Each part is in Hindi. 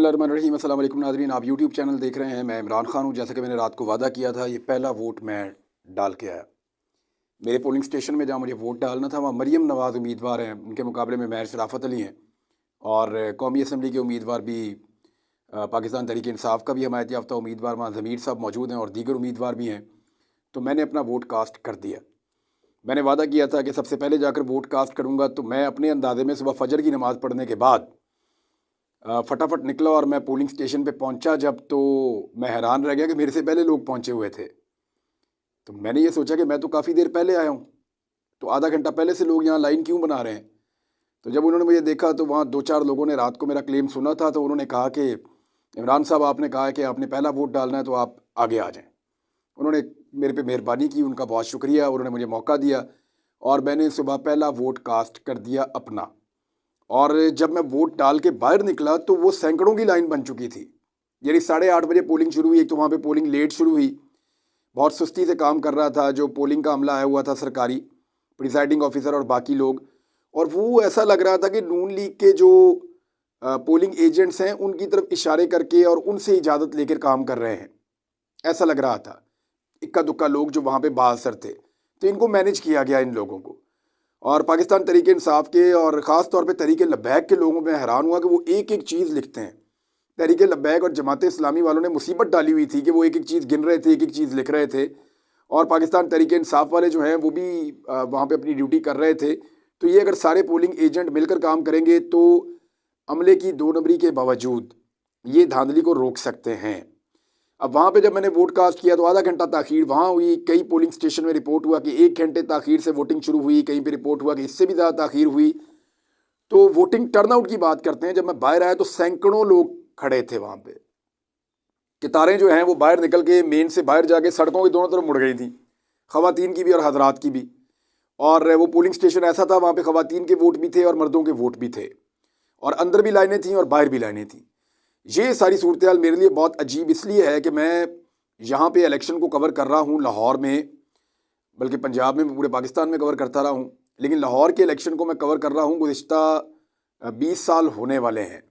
बिस्मिल्लाहिर्रहमानिर्रहीम। अस्सलाम वालेकुम नाज़रीन, आप यूट्यूब चैनल देख रहे हैं। मैं इमरान खान हूँ। जैसा कि मैंने रात को वादा किया था, ये पहला वोट मैं डाल के आया। मेरे पोलिंग स्टेशन में जहाँ मुझे वोट डालना था, वहाँ मरियम नवाज़ उम्मीदवार हैं, उनके मुकाबले में महर शराफत अली हैं। और कौमी असम्बली के उम्मीदवार भी पाकिस्तान तहरीक इंसाफ का भी हमायत याफ्ता उम्मीदवार वहाँ ज़मीर साहब मौजूद हैं और दीगर उम्मीदवार भी हैं। तो मैंने अपना वोट कास्ट कर दिया। मैंने वादा किया था कि सबसे पहले जाकर वोट कास्ट करूँगा। तो मैं अपने अंदाजे में सुबह फजर की नमाज़ पढ़ने के बाद फटाफट निकला और मैं पोलिंग स्टेशन पे पहुंचा जब, तो मैं हैरान रह गया कि मेरे से पहले लोग पहुंचे हुए थे। तो मैंने ये सोचा कि मैं तो काफ़ी देर पहले आया हूँ, तो आधा घंटा पहले से लोग यहाँ लाइन क्यों बना रहे हैं। तो जब उन्होंने मुझे देखा तो वहाँ दो चार लोगों ने रात को मेरा क्लेम सुना था, तो उन्होंने कहा कि इमरान साहब, आपने कहा है कि आपने पहला वोट डालना है, तो आप आगे आ जाएँ। उन्होंने मेरे पे मेहरबानी की, उनका बहुत शुक्रिया। उन्होंने मुझे मौका दिया और मैंने सुबह पहला वोट कास्ट कर दिया अपना। और जब मैं वोट डाल के बाहर निकला तो वो सैकड़ों की लाइन बन चुकी थी। यानी 8:30 बजे पोलिंग शुरू हुई। एक तो वहाँ पे पोलिंग लेट शुरू हुई, बहुत सुस्ती से काम कर रहा था जो पोलिंग का अमला आया हुआ था, सरकारी प्रिसाइडिंग ऑफिसर और बाकी लोग। और वो ऐसा लग रहा था कि नून लीग के जो पोलिंग एजेंट्स हैं उनकी तरफ इशारे करके और उनसे इजाज़त लेकर काम कर रहे हैं, ऐसा लग रहा था। इक्का दुक्का लोग जो वहाँ पे बाअसर थे, तो इनको मैनेज किया गया इन लोगों को। और पाकिस्तान तहरीक इंसाफ के और ख़ास तौर पे तहरीक लब्बैक के लोगों में हैरान हुआ कि वो एक एक चीज़ लिखते हैं। तहरीक लब्बैक और जमात इस्लामी वालों ने मुसीबत डाली हुई थी कि वो एक एक चीज़ गिन रहे थे, एक एक चीज़ लिख रहे थे। और पाकिस्तान तहरीक इंसाफ वाले जो हैं वो भी वहाँ पे अपनी ड्यूटी कर रहे थे। तो ये अगर सारे पोलिंग एजेंट मिलकर काम करेंगे तो अमले की 2 नंबरी के बावजूद ये धांधली को रोक सकते हैं। अब वहाँ पे जब मैंने वोट कास्ट किया तो आधा घंटा ताख़ीर वहाँ हुई। कई पोलिंग स्टेशन में रिपोर्ट हुआ कि 1 घंटे ताख़ीर से वोटिंग शुरू हुई, कहीं पे रिपोर्ट हुआ कि इससे भी ज़्यादा ताख़ीर हुई। तो वोटिंग टर्नआउट की बात करते हैं, जब मैं बाहर आया तो सैकड़ों लोग खड़े थे वहाँ पे। कतारें जो हैं वो बाहर निकल के मेन से बाहर जाके सड़कों की दोनों तरफ मुड़ गई थी, ख़वातीन की भी और हजरात की भी। और वो पोलिंग स्टेशन ऐसा था, वहाँ पे ख़वातीन के वोट भी थे और मर्दों के वोट भी थे, और अंदर भी लाइनें थीं और बाहर भी लाइनें थीं। ये सारी सूरत हाल मेरे लिए बहुत अजीब इसलिए है कि मैं यहाँ पे इलेक्शन को कवर कर रहा हूँ लाहौर में, बल्कि पंजाब में, पूरे पाकिस्तान में कवर करता रहा हूँ, लेकिन लाहौर के इलेक्शन को मैं कवर कर रहा हूँ गुज़िश्ता 20 साल होने वाले हैं।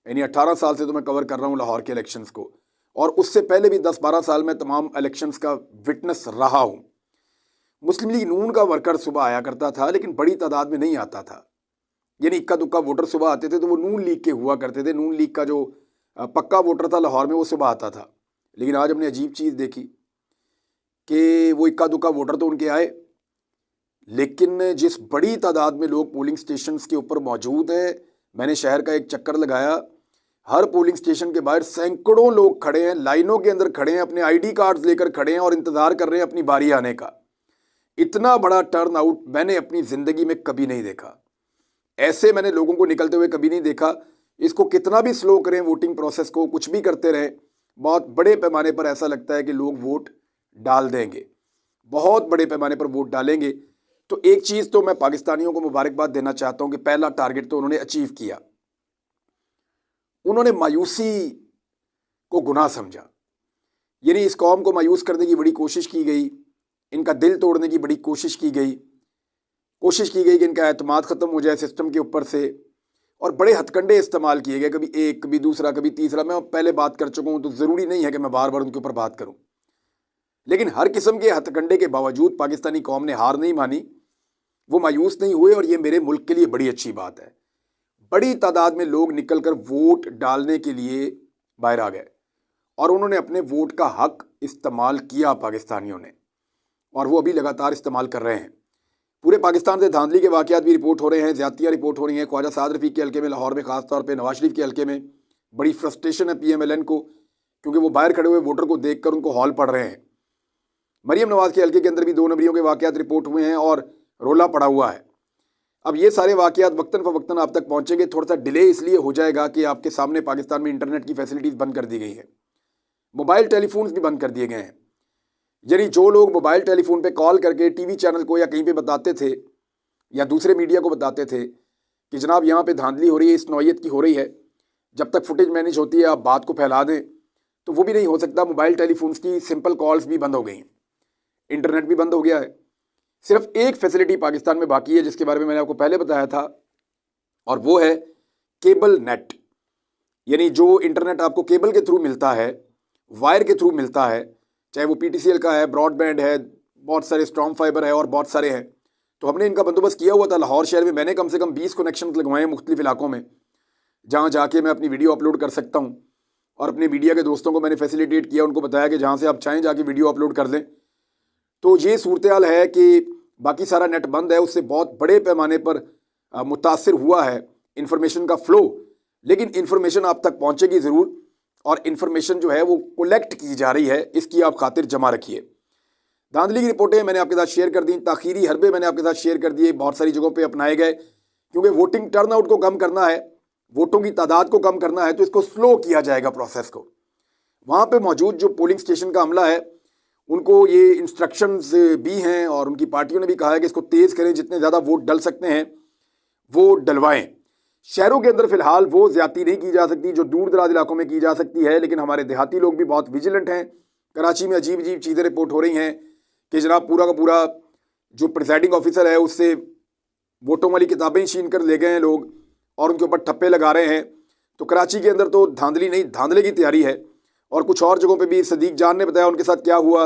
यानी 18 साल से तो मैं कवर कर रहा हूँ लाहौर के इलेक्शंस को, और उससे पहले भी 10-12 साल में तमाम इलेक्शंस का विटनेस रहा हूँ। मुस्लिम लीग नून का वर्कर सुबह आया करता था, लेकिन बड़ी तादाद में नहीं आता था। यानी इक्का दुक्का वोटर सुबह आते थे तो वो नून लीग के हुआ करते थे। नून लीग का जो पक्का वोटर था लाहौर में, वो सुबह आता था। लेकिन आज हमने अजीब चीज़ देखी कि वो इक्का दुक्का वोटर तो उनके आए, लेकिन जिस बड़ी तादाद में लोग पोलिंग स्टेशंस के ऊपर मौजूद हैं, मैंने शहर का एक चक्कर लगाया, हर पोलिंग स्टेशन के बाहर सैकड़ों लोग खड़े हैं, लाइनों के अंदर खड़े हैं, अपने ID कार्ड्स लेकर खड़े हैं और इंतज़ार कर रहे हैं अपनी बारी आने का। इतना बड़ा टर्न आउट मैंने अपनी ज़िंदगी में कभी नहीं देखा। ऐसे मैंने लोगों को निकलते हुए कभी नहीं देखा। इसको कितना भी स्लो करें, वोटिंग प्रोसेस को कुछ भी करते रहें, बहुत बड़े पैमाने पर ऐसा लगता है कि लोग वोट डाल देंगे, बहुत बड़े पैमाने पर वोट डालेंगे। तो एक चीज़ तो मैं पाकिस्तानियों को मुबारकबाद देना चाहता हूँ कि पहला टारगेट तो उन्होंने अचीव किया। उन्होंने मायूसी को गुनाह समझा, यानी इस कौम को मायूस करने की बड़ी कोशिश की गई, इनका दिल तोड़ने की बड़ी कोशिश की गई कि इनका एतमाद ख़त्म हो जाए सिस्टम के ऊपर से, और बड़े हथकंडे इस्तेमाल किए गए, कभी एक, कभी दूसरा, कभी तीसरा। मैं पहले बात कर चुका हूँ तो ज़रूरी नहीं है कि मैं बार बार उनके ऊपर बात करूँ, लेकिन हर किस्म के हथकंडे के बावजूद पाकिस्तानी कौम ने हार नहीं मानी, वो मायूस नहीं हुए, और ये मेरे मुल्क के लिए बड़ी अच्छी बात है। बड़ी तादाद में लोग निकल कर वोट डालने के लिए बाहर आ गए और उन्होंने अपने वोट का हक इस्तेमाल किया पाकिस्तानियों ने, और वो अभी लगातार इस्तेमाल कर रहे हैं। पूरे पाकिस्तान से धांधली के वाक़यात भी रिपोर्ट हो रहे हैं, ज़्यादतियाँ रिपोर्ट हो रही हैं। ख्वाजा साद रफ़ीक के हल्के में लाहौर में, ख़ास तौर पे नवाज शरीफ के हल्के में बड़ी फ्रस्ट्रेशन है PMLN को, क्योंकि वो बाहर खड़े हुए वोटर को देखकर उनको हॉल पड़ रहे हैं। मरियम नवाज़ के हल्के के अंदर भी 2 नंबरियों के वाक़यात रिपोर्ट हुए हैं और रोला पड़ा हुआ है। अब ये सारे वाक़यात वक्तन फ़वक्तन आप तक पहुँचेंगे। थोड़ा सा डिले इसलिए हो जाएगा कि आपके सामने पाकिस्तान में इंटरनेट की फैसिलिटीज़ बंद कर दी गई हैं, मोबाइल टेलीफोन्स भी बंद कर दिए गए हैं। यानी जो लोग मोबाइल टेलीफोन पे कॉल करके TV चैनल को या कहीं पे बताते थे या दूसरे मीडिया को बताते थे कि जनाब यहाँ पे धांधली हो रही है, इस नौयत की हो रही है, जब तक फुटेज मैनेज होती है आप बात को फैला दें, तो वो भी नहीं हो सकता। मोबाइल टेलीफोन्स की सिंपल कॉल्स भी बंद हो गई हैं, इंटरनेट भी बंद हो गया है। सिर्फ एक फैसिलिटी पाकिस्तान में बाकी है जिसके बारे में मैंने आपको पहले बताया था, और वो है केबल नेट। यानी जो इंटरनेट आपको केबल के थ्रू मिलता है, वायर के थ्रू मिलता है, चाहे वो पीटीसीएल का है, ब्रॉडबैंड है, बहुत सारे स्ट्रॉन्ग फाइबर है और बहुत सारे हैं, तो हमने इनका बंदोबस्त किया हुआ था। लाहौर शहर में मैंने कम से कम 20 कनेक्शन लगवाए हैं मुख्तलिफ इलाकों में, जहाँ जाके मैं अपनी वीडियो अपलोड कर सकता हूँ। और अपने मीडिया के दोस्तों को मैंने फैसिलिटेट किया, उनको बताया कि जहाँ से आप चाहें जाके वीडियो अपलोड कर लें। तो ये सूरत हाल है कि बाकी सारा नेट बंद है, उससे बहुत बड़े पैमाने पर मुतासिर हुआ है इंफॉर्मेशन का फ़्लो, लेकिन इंफॉर्मेशन आप तक पहुँचेगी ज़रूर, और इंफॉर्मेशन जो है वो कलेक्ट की जा रही है, इसकी आप खातिर जमा रखिए। धांधली की रिपोर्टें मैंने आपके साथ शेयर कर दी, ताखीरी हरबे मैंने आपके साथ शेयर कर दिए, बहुत सारी जगहों पे अपनाए गए, क्योंकि वोटिंग टर्नआउट को कम करना है, वोटों की तादाद को कम करना है, तो इसको स्लो किया जाएगा प्रोसेस को। वहाँ पे मौजूद जो पोलिंग स्टेशन का अमला है, उनको ये इंस्ट्रक्शंस भी हैं और उनकी पार्टियों ने भी कहा है कि इसको तेज़ करें, जितने ज़्यादा वोट डल सकते हैं वो डलवाएं। शहरों के अंदर फ़िलहाल वो ज़्यादती नहीं की जा सकती जो दूर दराज इलाकों में की जा सकती है, लेकिन हमारे देहाती लोग भी बहुत विजिलेंट हैं। कराची में अजीब अजीब चीज़ें रिपोर्ट हो रही हैं कि जनाब पूरा का पूरा जो प्रिसाइडिंग ऑफिसर है उससे वोटों वाली किताबें छीन कर ले गए हैं लोग और उनके ऊपर ठप्पे लगा रहे हैं। तो कराची के अंदर तो धांधली नहीं, धांधले की तैयारी है। और कुछ और जगहों पे भी सदीक जान ने बताया उनके साथ क्या हुआ।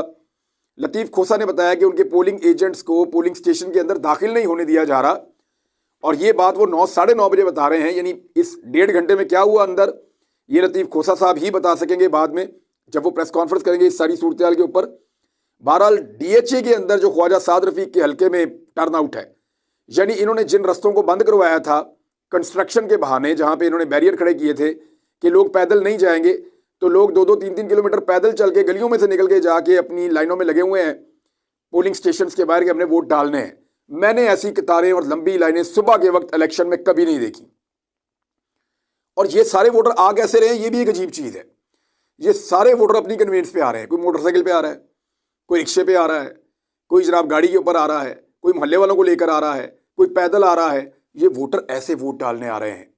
लतीफ़ खोसा ने बताया कि उनके पोलिंग एजेंट्स को पोलिंग स्टेशन के अंदर दाखिल नहीं होने दिया जा रहा, और ये बात वो 9 साढ़े 9 बजे बता रहे हैं। यानी इस 1.5 घंटे में क्या हुआ अंदर, ये लतीफ़ खोसा साहब ही बता सकेंगे बाद में जब वो प्रेस कॉन्फ्रेंस करेंगे इस सारी सूरत हाल के ऊपर। बहरहाल डीएचए के अंदर जो ख्वाजा साद रफीक के हल्के में टर्न आउट है, यानी इन्होंने जिन रस्तों को बंद करवाया था कंस्ट्रक्शन के बहाने, जहां पे इन्होंने बैरियर खड़े किए थे कि लोग पैदल नहीं जाएंगे, तो लोग 2-2 3-3 किलोमीटर पैदल चल के गलियों में से निकल के जाके अपनी लाइनों में लगे हुए हैं पोलिंग स्टेशन के बाहर के अपने वोट डालने हैं। मैंने ऐसी कतारें और लंबी लाइनें सुबह के वक्त इलेक्शन में कभी नहीं देखी। और ये सारे वोटर आ कैसे रहे हैं, ये भी एक अजीब चीज़ है। ये सारे वोटर अपनी कन्वीनियंस पे आ रहे हैं, कोई मोटरसाइकिल पे आ रहा है, कोई रिक्शे पे आ रहा है, कोई जनाब गाड़ी के ऊपर आ रहा है, कोई मोहल्ले वालों को लेकर आ रहा है, कोई पैदल आ रहा है। ये वोटर ऐसे वोट डालने आ रहे हैं।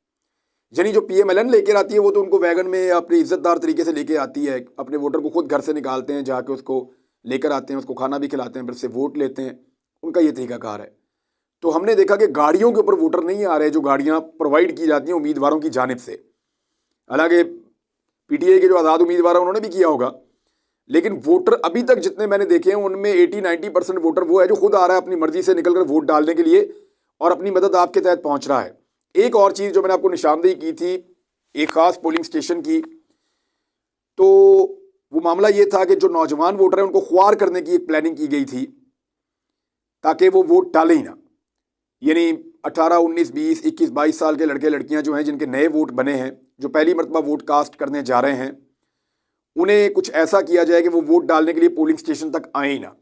यानी जो पीएमएलएन लेकर आती है वो तो उनको वैगन में अपनी इज्जतदार तरीके से लेके आती है, अपने वोटर को खुद घर से निकालते हैं, जाके उसको लेकर आते हैं, उसको खाना भी खिलाते हैं, फिर से वोट लेते हैं, उनका ये तरीकाकार है। तो हमने देखा कि गाड़ियों के ऊपर वोटर नहीं आ रहे, जो गाड़ियाँ प्रोवाइड की जाती हैं उम्मीदवारों की जानिब से। हालांकि पीटीआई के जो आज़ाद उम्मीदवार हैं उन्होंने भी किया होगा, लेकिन वोटर अभी तक जितने मैंने देखे हैं उनमें 80-90% वोटर वो है जो खुद आ रहा है अपनी मर्जी से निकलकर वोट डालने के लिए और अपनी मदद आपके तहत पहुंच रहा है। एक और चीज़ जो मैंने आपको निशानदेही की थी एक ख़ास पोलिंग स्टेशन की, तो वो मामला ये था कि जो नौजवान वोटर हैं उनको ख्वार करने की एक प्लानिंग की गई थी ताकि वो वोट डालें ही ना। यानी 18, 19, 20, 21, 22 साल के लड़के लड़कियां जो हैं जिनके नए वोट बने हैं, जो पहली मरतबा वोट कास्ट करने जा रहे हैं, उन्हें कुछ ऐसा किया जाए कि वो वोट डालने के लिए पोलिंग स्टेशन तक आए ही ना।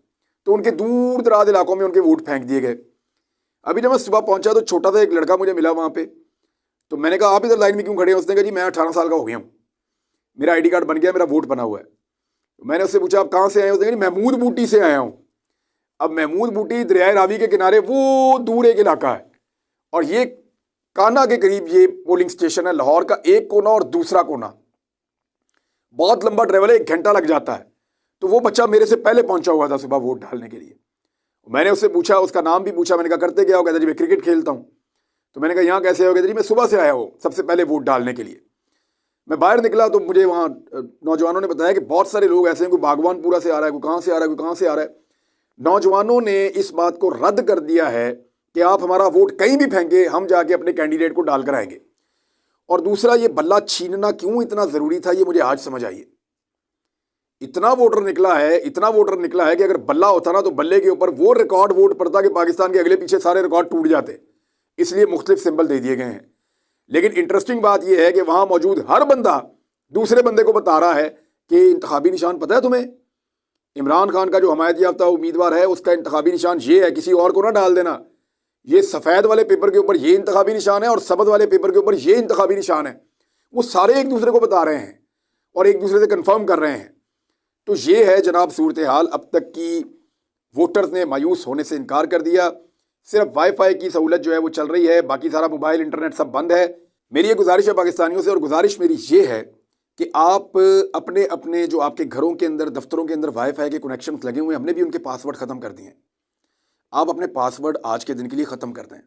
तो उनके दूर दराज इलाकों में उनके वोट फेंक दिए गए। अभी जब मैं सुबह पहुंचा तो छोटा सा एक लड़का मुझे मिला वहाँ पे, तो मैंने कहा आप इधर लाइन में क्यों खड़े हैं? उसने कहा जी मैं 18 साल का हो गया हूँ, मेरा ID कार्ड बन गया, मेरा वोट बना हुआ है। तो मैंने उससे पूछा आप कहाँ से आए? उसने कहा महमूद बूटी से आया हूँ। अब महमूद बूटी दरियाए रावी के किनारे वो दूर एक इलाका है, और ये काना के करीब ये पोलिंग स्टेशन है। लाहौर का एक कोना और दूसरा कोना, बहुत लंबा ट्रेवल है, 1 घंटा लग जाता है। तो वो बच्चा मेरे से पहले पहुंचा हुआ था सुबह वोट डालने के लिए। मैंने उससे पूछा, उसका नाम भी पूछा, मैंने कहा करते क्या हो? कहता जी मैं क्रिकेट खेलता हूँ। तो मैंने कहा यहाँ कैसे हो? कहता जी मैं सुबह से आया हूँ सबसे पहले वोट डालने के लिए। मैं बाहर निकला तो मुझे वहाँ नौजवानों ने बताया कि बहुत सारे लोग ऐसे हैं, कोई बागवानपुरा से आ रहा है, कोई कहाँ से आ रहा है, कोई कहाँ से आ रहा है। नौजवानों ने इस बात को रद्द कर दिया है कि आप हमारा वोट कहीं भी फेंके, हम जाके अपने कैंडिडेट को डाल कर आएंगे। और दूसरा, ये बल्ला छीनना क्यों इतना ज़रूरी था ये मुझे आज समझ आई है। इतना वोटर निकला है, इतना वोटर निकला है कि अगर बल्ला होता ना तो बल्ले के ऊपर वो रिकॉर्ड वोट पड़ता कि पाकिस्तान के अगले पीछे सारे रिकॉर्ड टूट जाते, इसलिए मुख्तलिफ सिंबल दे दिए गए हैं। लेकिन इंटरेस्टिंग बात यह है कि वहां मौजूद हर बंदा दूसरे बंदे को बता रहा है कि इंतखाबी निशान पता है तुम्हें? इमरान खान का जो हमायत याफ्ता उम्मीदवार है उसका इंतखाबी निशान ये है, किसी और को ना डाल देना। ये सफ़ेद वाले पेपर के ऊपर ये इंतखाबी निशान है और सबज वाले पेपर के ऊपर ये इंतखाबी निशान है। वो सारे एक दूसरे को बता रहे हैं और एक दूसरे से कन्फर्म कर रहे हैं। तो ये है जनाब सूरत हाल। अब तक की वोटर्स ने मायूस होने से इनकार कर दिया। सिर्फ वाईफाई की सहूलत जो है वो चल रही है, बाकी सारा मोबाइल इंटरनेट सब बंद है। मेरी ये गुजारिश है पाकिस्तानियों से, और गुजारिश मेरी ये है कि आप अपने अपने जो आपके घरों के अंदर, दफ्तरों के अंदर वाईफाई के कनेक्शन लगे हुए हैं, हमने भी उनके पासवर्ड ख़त्म कर दिए हैं। आप अपने पासवर्ड आज के दिन के लिए ख़त्म कर दें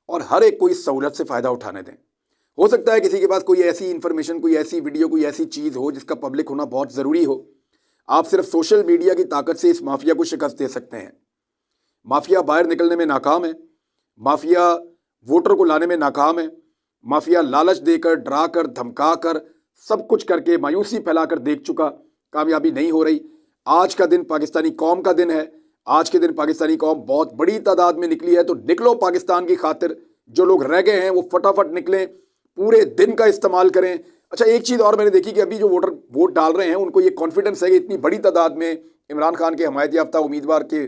और हर एक को इस सहूलत से फ़ायदा उठाने दें। हो सकता है किसी के पास कोई ऐसी इन्फॉर्मेशन, कोई ऐसी वीडियो, कोई ऐसी चीज़ हो जिसका पब्लिक होना बहुत ज़रूरी हो। आप सिर्फ सोशल मीडिया की ताकत से इस माफिया को शिकस्त दे सकते हैं। माफिया बाहर निकलने में नाकाम है, माफिया वोटर को लाने में नाकाम है, माफिया लालच देकर, डराकर, धमकाकर, सब कुछ करके, मायूसी फैलाकर देख चुका, कामयाबी नहीं हो रही। आज का दिन पाकिस्तानी कौम का दिन है। आज के दिन पाकिस्तानी कौम बहुत बड़ी तादाद में निकली है, तो निकलो पाकिस्तान की खातिर। जो लोग रह गए हैं वो फटाफट निकलें, पूरे दिन का इस्तेमाल करें। अच्छा, एक चीज़ और मैंने देखी कि अभी जो वोटर वोट डाल रहे हैं उनको ये कॉन्फिडेंस है कि इतनी बड़ी तादाद में इमरान खान के हमायत याफ्ता उम्मीदवार के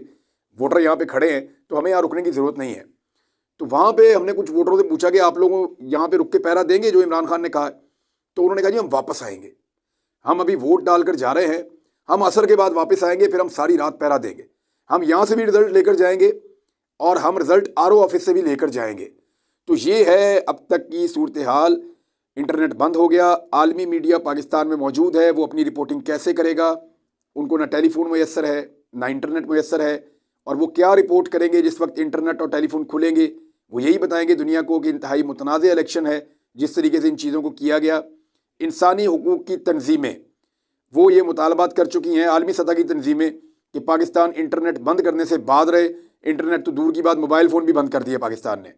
वोटर यहाँ पे खड़े हैं, तो हमें यहाँ रुकने की ज़रूरत नहीं है। तो वहाँ पे हमने कुछ वोटरों से पूछा कि आप लोगों यहाँ पे रुक के पहरा देंगे जो इमरान खान ने कहा है? तो उन्होंने कहा जी हम वापस आएंगे, हम अभी वोट डालकर जा रहे हैं, हम असर के बाद वापस आएंगे, फिर हम सारी रात पहरा देंगे। हम यहाँ से भी रिजल्ट लेकर जाएंगे और हम रिजल्ट आरओ ऑफिस से भी लेकर जाएंगे। तो ये है अब तक की सूरत हाल। इंटरनेट बंद हो गया, आलमी मीडिया पाकिस्तान में मौजूद है, वो अपनी रिपोर्टिंग कैसे करेगा? उनको ना टेलीफोन मैसर है, ना इंटरनेट मैसर है, और वो क्या रिपोर्ट करेंगे जिस वक्त इंटरनेट और टेलीफोन खुलेंगे? वो यही बताएंगे दुनिया को कि इंतहाई मुतनाज़ इलेक्शन है। जिस तरीके से इन चीज़ों को किया गया, इंसानी हुकूक की तंजीमें वो ये मुतालबात कर चुकी हैं, आलमी सतह की तंजीमें, कि पाकिस्तान इंटरनेट बंद करने से बाद रहे। इंटरनेट तो दूर की बात, मोबाइल फ़ोन भी बंद कर दिया पाकिस्तान ने।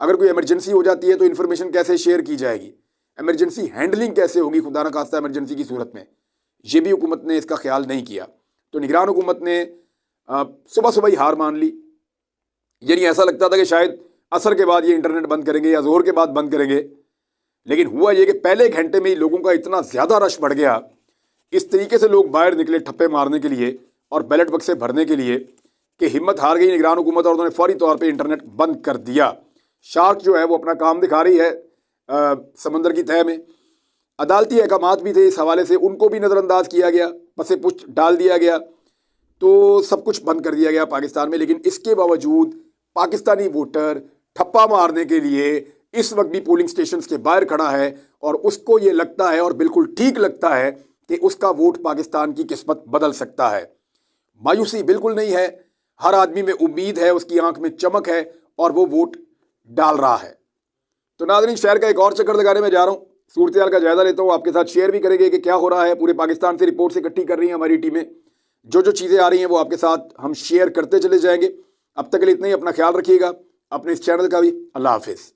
अगर कोई इमरजेंसी हो जाती है तो इन्फॉर्मेशन कैसे शेयर की जाएगी? इमरजेंसी हैंडलिंग कैसे होगी खुदा न खास्ता इमरजेंसी की सूरत में? ये भी हुकूमत ने इसका ख्याल नहीं किया। तो निगरान हुकूमत ने सुबह सुबह ही हार मान ली। यानी ऐसा लगता था कि शायद असर के बाद ये इंटरनेट बंद करेंगे या जोर के बाद बंद करेंगे, लेकिन हुआ ये कि पहले घंटे में ही लोगों का इतना ज़्यादा रश बढ़ गया, इस तरीके से लोग बाहर निकले ठप्पे मारने के लिए और बैलेट बक्से भरने के लिए, कि हिम्मत हार गई निगरान हुकूमत और उन्होंने फौरी तौर पर इंटरनेट बंद कर दिया। शार्क जो है वो अपना काम दिखा रही है समंदर की तह में। अदालती अहकामात भी थे इस हवाले से, उनको भी नज़रअंदाज किया गया, पसे पुष्ट डाल दिया गया, तो सब कुछ बंद कर दिया गया पाकिस्तान में। लेकिन इसके बावजूद पाकिस्तानी वोटर ठप्पा मारने के लिए इस वक्त भी पोलिंग स्टेशन के बाहर खड़ा है, और उसको ये लगता है, और बिल्कुल ठीक लगता है, कि उसका वोट पाकिस्तान की किस्मत बदल सकता है। मायूसी बिल्कुल नहीं है, हर आदमी में उम्मीद है, उसकी आंख में चमक है, और वो वोट डाल रहा है। तो नाज़रीन, शहर का एक और चक्कर लगाने में जा रहा हूँ, सूरत हाल का जायजा लेता हूँ, आपके साथ शेयर भी करेंगे कि क्या हो रहा है। पूरे पाकिस्तान से रिपोर्ट्स इकट्ठी कर रही हैं हमारी टीमें, जो जो चीज़ें आ रही हैं वो आपके साथ हम शेयर करते चले जाएंगे। अब तक के लिए इतना ही, अपना ख्याल रखिएगा, अपने इस चैनल का भी। अल्लाह हाफिज़।